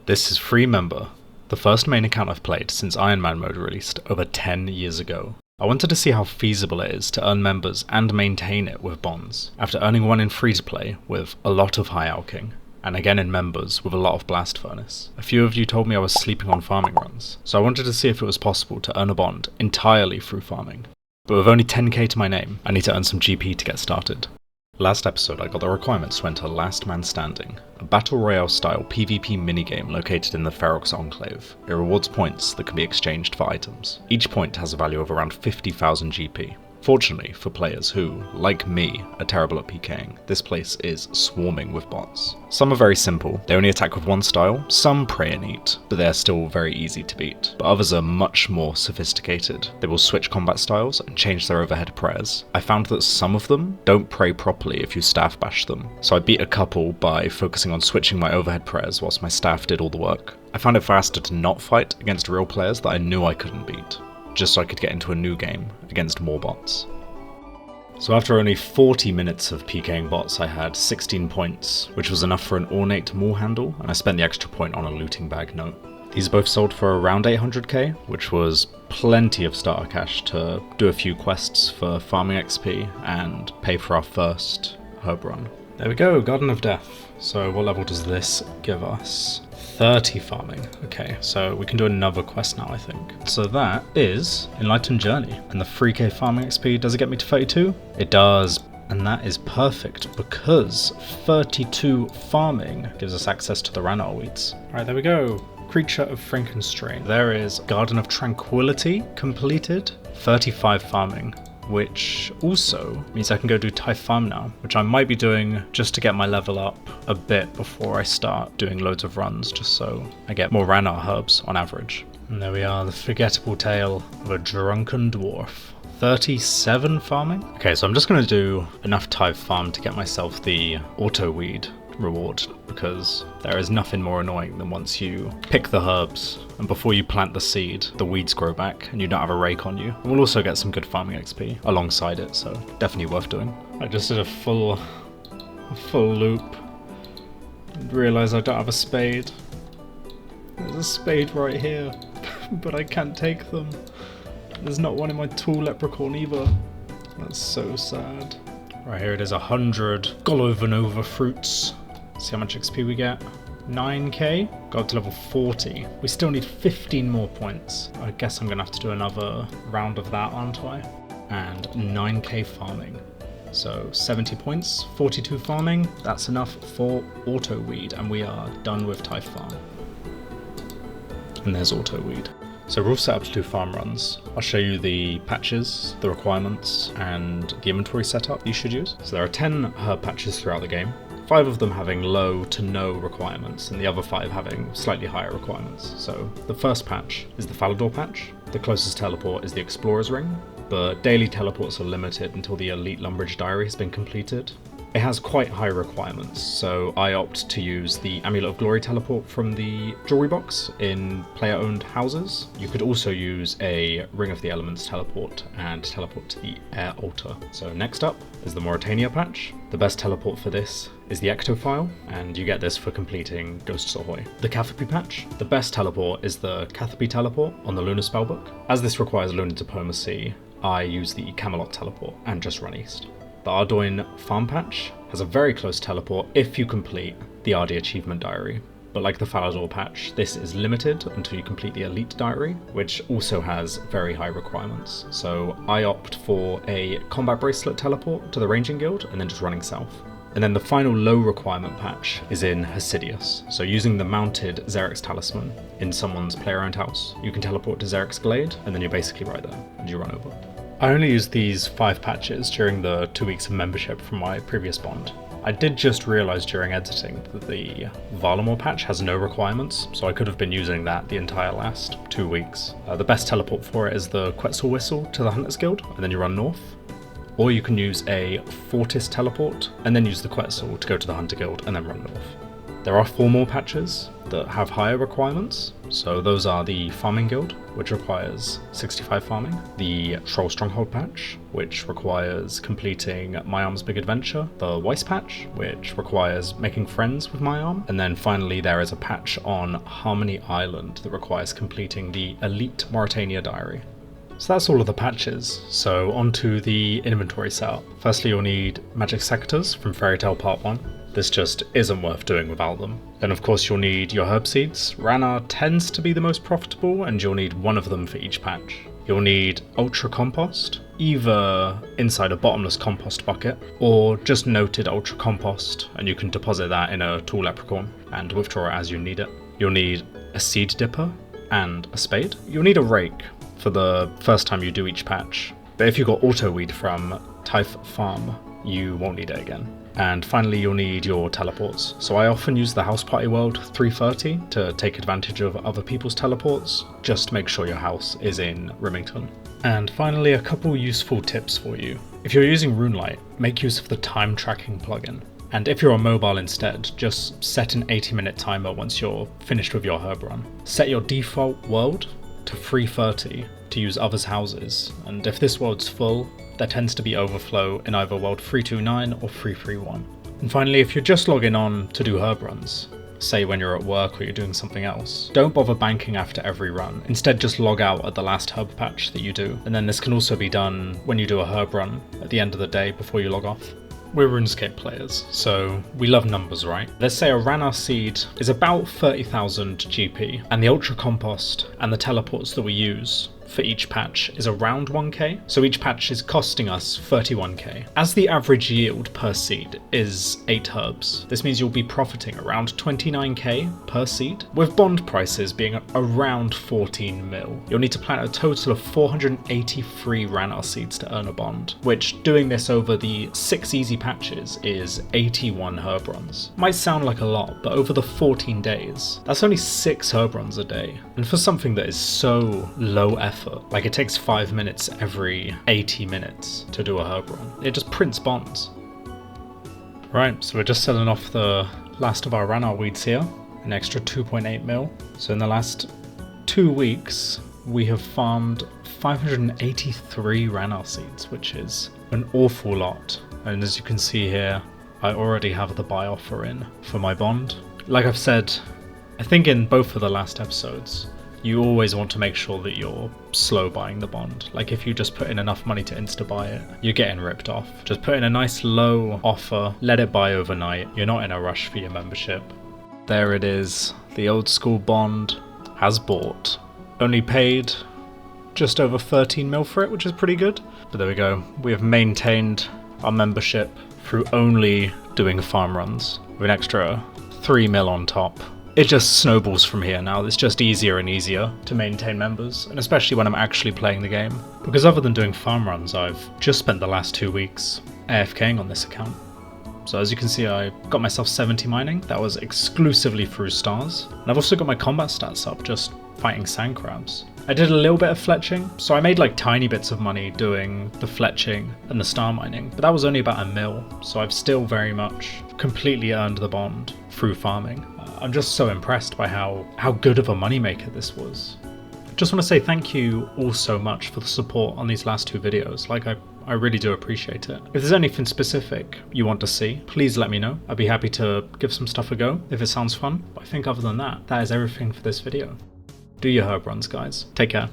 This is Free Member, the first main account I've played since Iron Man mode released over 10 years ago. I wanted to see how feasible it is to earn members and maintain it with bonds, after earning one in free-to-play with a lot of high alking, and again in members with a lot of blast furnace. A few of you told me I was sleeping on farming runs, so I wanted to see if it was possible to earn a bond entirely through farming. But with only 10k to my name, I need to earn some GP to get started. Last episode I got the requirements to enter Last Man Standing, a battle royale style PvP minigame located in the Ferox Enclave. It rewards points that can be exchanged for items. Each point has a value of around 50,000 GP. Fortunately for players who, like me, are terrible at PKing, this place is swarming with bots. Some are very simple, they only attack with one style, some pray and eat, but they are still very easy to beat. But others are much more sophisticated. They will switch combat styles and change their overhead prayers. I found that some of them don't pray properly if you staff bash them, so I beat a couple by focusing on switching my overhead prayers whilst my staff did all the work. I found it faster to not fight against real players that I knew I couldn't beat, just so I could get into a new game against more bots. So after only 40 minutes of PKing bots, I had 16 points, which was enough for an ornate maul handle, and I spent the extra point on a looting bag note. These both sold for around 800k, which was plenty of starter cash to do a few quests for farming XP and pay for our first herb run. There we go, Garden of Death. So what level does this give us? 30 farming. Okay, so we can do another quest now, I think. So that is Enlightened Journey. And the 3k farming XP, does it get me to 32? It does. And that is perfect because 32 farming gives us access to the Ranar weeds. Alright, there we go. Creature of Frankenstrain. There is Garden of Tranquility completed. 35 farming, which also means I can go do Tithe Farm now, which I might be doing just to get my level up a bit before I start doing loads of runs, just so I get more Ranar herbs on average. And there we are, the forgettable tale of a drunken dwarf. 37 farming? Okay, so I'm just going to do enough Tithe Farm to get myself the auto weed reward, because there is nothing more annoying than once you pick the herbs and before you plant the seed, the weeds grow back and you don't have a rake on you. And we'll also get some good farming XP alongside it, so definitely worth doing. I just did a full loop and realised I don't have a spade. There's a spade right here, but I can't take them. There's not one in my tool leprechaun either. That's so sad. Right, here it is, 100 Golovanova fruits. See how much XP we get. 9k? Got to level 40. We still need 15 more points. I guess I'm gonna have to do another round of that, aren't I? And 9k farming. So 70 points, 42 farming. That's enough for auto weed, and we are done with Tithe Farm. And there's auto weed. So we're all set up to do farm runs. I'll show you the patches, the requirements, and the inventory setup you should use. So there are 10 herb patches throughout the game, 5 of them having low to no requirements, and the other 5 having slightly higher requirements. So the first patch is the Falador patch. The closest teleport is the Explorer's Ring, but daily teleports are limited until the Elite Lumbridge Diary has been completed. It has quite high requirements, so I opt to use the Amulet of Glory teleport from the jewelry box in player-owned houses. You could also use a Ring of the Elements teleport and teleport to the Air Altar. So next up is the Mauritania patch. The best teleport for this is the Ectophile, and you get this for completing Ghosts Ahoy. The Catherpy patch. The best teleport is the Catherpy teleport on the Lunar Spellbook. As this requires Lunar Diplomacy, I use the Camelot teleport and just run east. The Ardoin farm patch has a very close teleport if you complete the RD achievement diary, but like the Falador patch, this is limited until you complete the Elite diary, which also has very high requirements. So I opt for a combat bracelet teleport to the ranging guild and then just running south. And then the final low requirement patch is in Hasidius. So using the mounted Xerix talisman in someone's player-owned house, you can teleport to Xerix Glade and then you're basically right there and you run over. I only used these 5 patches during the 2 weeks of membership from my previous bond. I did just realise during editing that the Valamor patch has no requirements, so I could have been using that the entire last 2 weeks. The best teleport for it is the Quetzal Whistle to the Hunters Guild, and then you run north. Or you can use a Fortis teleport, and then use the Quetzal to go to the Hunter Guild, and then run north. There are 4 more patches. that have higher requirements. So those are the Farming Guild, which requires 65 farming, the Troll Stronghold patch, which requires completing My Arm's Big Adventure, the Weiss patch, which requires making friends with My Arm, and then finally there is a patch on Harmony Island that requires completing the Elite Mauritania Diary. So that's all of the patches, so onto the inventory setup. Firstly, you'll need Magic Sectors from Fairy Tale Part 1. This just isn't worth doing without them. Then of course you'll need your herb seeds. Rana tends to be the most profitable, and you'll need one of them for each patch. You'll need Ultra Compost, either inside a bottomless compost bucket, or just noted Ultra Compost, and you can deposit that in a tool leprechaun and withdraw it as you need it. You'll need a seed dipper and a spade. You'll need a rake for the first time you do each patch, but if you got auto weed from Typh Farm, you won't need it again. And finally you'll need your teleports. So I often use the House Party World 330 to take advantage of other people's teleports, just to make sure your house is in Rimington. And finally, a couple useful tips for you. If you're using RuneLite, make use of the time tracking plugin. And if you're on mobile instead, just set an 80-minute timer once you're finished with your herb run. Set your default world to 330 to use others' houses, and if this world's full, there tends to be overflow in either world 329 or 331. And finally, if you're just logging on to do herb runs, say when you're at work or you're doing something else, don't bother banking after every run. Instead, just log out at the last herb patch that you do, and then this can also be done when you do a herb run at the end of the day before you log off. We're RuneScape players, so we love numbers, right? Let's say a Rana seed is about 30,000 GP, and the Ultra Compost and the teleports that we use for each patch is around 1k, so each patch is costing us 31k. As the average yield per seed is 8 herbs, this means you'll be profiting around 29k per seed, with bond prices being around 14 mil. You'll need to plant a total of 483 Rana seeds to earn a bond, which, doing this over the 6 easy patches, is 81 herb runs. Might sound like a lot, but over the 14 days, that's only 6 herb runs a day. And for something that is so low effort, like it takes 5 minutes every 80 minutes to do a herb run, it just prints bonds. Right, so we're just selling off the last of our Rana weeds here, an extra 2.8 mil. So in the last 2 weeks, we have farmed 583 Rana seeds, which is an awful lot. And as you can see here, I already have the buy offer in for my bond. Like I've said, I think in both of the last episodes, you always want to make sure that you're slow buying the bond. Like if you just put in enough money to insta-buy it, you're getting ripped off. Just put in a nice low offer, let it buy overnight. You're not in a rush for your membership. There it is. The old school bond has bought. Only paid just over 13 mil for it, which is pretty good. But there we go. We have maintained our membership through only doing farm runs with an extra 3 mil on top. It just snowballs from here now. It's just easier and easier to maintain members, and especially when I'm actually playing the game. Because other than doing farm runs, I've just spent the last 2 weeks AFKing on this account. So as you can see, I got myself 70 mining. That was exclusively through stars. And I've also got my combat stats up just fighting sand crabs. I did a little bit of fletching, so I made like tiny bits of money doing the fletching and the star mining, but that was only about 1 mil, so I've still very much completely earned the bond through farming. I'm just so impressed by how good of a moneymaker this was. Just want to say thank you all so much for the support on these last 2 videos. Like I really do appreciate it. If there's anything specific you want to see, please let me know. I'd be happy to give some stuff a go if it sounds fun. But I think other than that, that is everything for this video. Do your herb runs, guys. Take care.